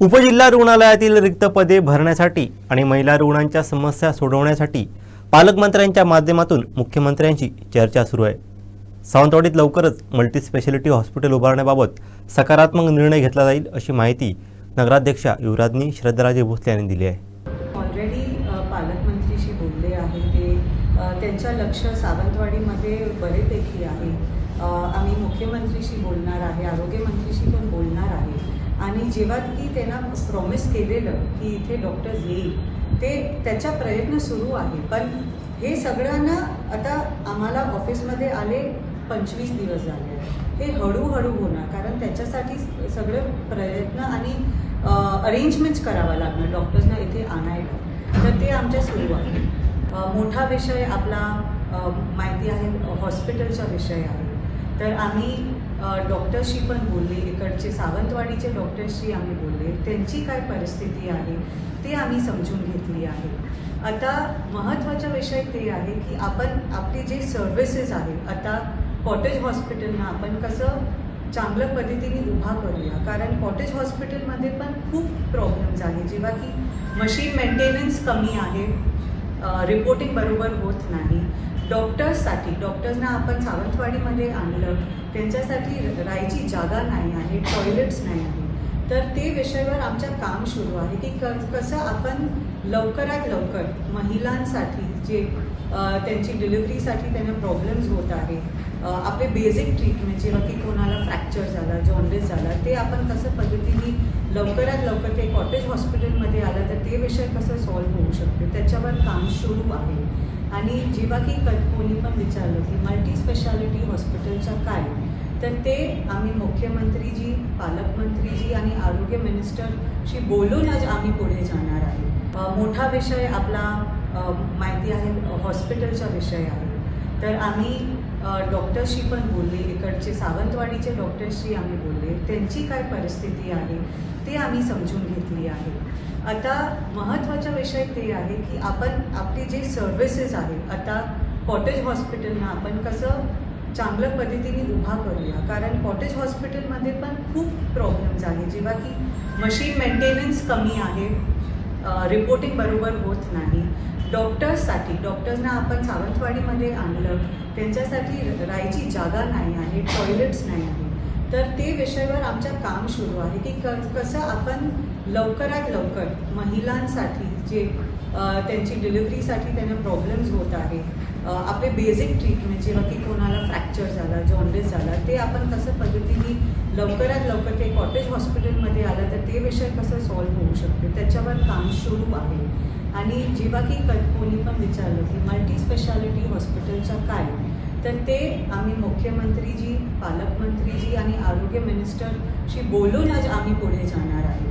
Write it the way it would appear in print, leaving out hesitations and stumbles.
उपजिल्हा रुग्णालयातील रिक्त पदे भरण्यासाठी आणि महिला रुग्णांच्या समस्या सोडवण्यासाठी पालकमंत्र्यांच्या माध्यमातून मुख्यमंत्र्यांची चर्चा सुरू आहे। सावंतवाडीत लवकरच मल्टीस्पेशालिटी हॉस्पिटल उभारण्याबाबत सकारात्मक निर्णय घेतला जाईल अशी माहिती नगराध्यक्षा युवराजनी श्रद्धाराजे भोसले यांनी दिली आहे। ऑलरेडी पालकमंत्रीशी बोलले आहे ते त्यांच्या लक्ष सावंतवाडीमध्ये बरेपैकी आहे। आम्ही मुख्यमंत्रीशी बोलणार आहे, आरोग्यमंत्रीशी पण बोलणार आहे आणि जेव्हा की त्यांना प्रॉमिस केलेलं की इथे डॉक्टर्स येईल ते त्याचा प्रयत्न सुरू आहे। पण हे सगळ्यांना आता आम्हाला ऑफिसमध्ये आले 25 दिवस झाले, हे हळूहळू होणार कारण त्याच्यासाठी सगळे प्रयत्न आणि अरेंजमेंट्स करावं लागणार डॉक्टर्सना इथे आणायला, तर ते आमच्या सुरू आहे। मोठा विषय आपला माहिती आहे हॉस्पिटलचा विषय आहे, तर आम्ही डॉक्टरशी पण बोलले, इकडचे सावंतवाडीचे डॉक्टर्सशी आम्ही बोलले, त्यांची काय परिस्थिती आहे ते आम्ही समजून घेतली आहे। आता महत्त्वाचा विषय ते आहे की आपण आपली जे सर्व्हिसेस आहेत आता कॉटेज हॉस्पिटलना आपण कसं चांगल्या पद्धतीने उभा करूया, कारण कॉटेज हॉस्पिटलमध्ये पण खूप प्रॉब्लेम झाले, जेव्हा की मशीन मेंटेनन्स कमी आहे, रिपोर्टिंग बरोबर होत नाही। डॉक्टर्सना आपण सावंतवाडीमध्ये आणलं, त्यांच्यासाठी राहायची जागा नाही आहे, टॉयलेट्स नाही आहे, तर ते विषयावर आमचं काम सुरू आहे की कसं आपण लवकरात लवकर महिलांसाठी जे त्यांची डिलिव्हरीसाठी त्यांना प्रॉब्लेम्स होत आहे, आपले बेसिक ट्रीटमेंट जेव्हा की कोणाला फ्रॅक्चर झाला, जॉन्डिस झाला, ते आपण कसं पद्धतीने लवकरात लवकर ते कॉटेज हॉस्पिटलमध्ये आलं तर ते विषय कसं सॉल्व्ह होऊ शकते त्याच्यावर काम सुरू आहे। आणि जेव्हा की कोणी पण विचारलं की मल्टी स्पेशालिटी हॉस्पिटलच्या काय, तर ते आम्ही मुख्यमंत्रीजी, पालकमंत्रीजी आणि आरोग्य मिनिस्टरशी बोलूनच आम्ही पुढे जाणार आहे। मोठा विषय आपला माहिती आहे हॉस्पिटलचा विषय आहे, तर आम्ही डॉक्टरशी पण बोलले, इकडचे सावंतवाडीचे डॉक्टर्सशी आम्ही बोलले, त्यांची काय परिस्थिती आहे ते आम्ही समजून घेतली आहे। आता महत्त्वाचा विषय ते आहे की आपण आपली जे सर्व्हिसेस आहेत आता कॉटेज हॉस्पिटलना आपण कसं चांगल्या पद्धतीने उभा करूया, कारण कॉटेज हॉस्पिटलमध्ये पण खूप प्रॉब्लेम झाले, जेव्हा की मशीन मेंटेनन्स कमी आहे, रिपोर्टिंग बरोबर होत नाही। डॉक्टर्सना आपण सावंतवाडीमध्ये आणलं, त्यांच्यासाठी राहायची जागा नाही आहे, टॉयलेट्स नाही आहे, तर ते विषयावर आमचं काम सुरू आहे की कसं आपण लवकरात लवकर महिलांसाठी जे त्यांची डिलिव्हरीसाठी त्यांना प्रॉब्लेम्स होत आहे, आपले बेसिक ट्रीटमेंट जेव्हा की कोणाला फ्रॅक्चर झाला, जॉन्डिस झाला, ते आपण कसं पद्धतीने लवकरात लवकर ते कॉटेज हॉस्पिटलमध्ये आलं तर ते विषय कसं सॉल्व्ह होऊ शकते त्याच्यावर काम सुरू आहे। आणि जेव्हा की कोणी पण विचारलं की मल्टी स्पेशालिटी हॉस्पिटलच्या काय, तर ते आम्ही मुख्यमंत्रीजी, पालकमंत्रीजी आणि आरोग्य मिनिस्टरशी बोलूनच आम्ही पुढे जाणार आहे।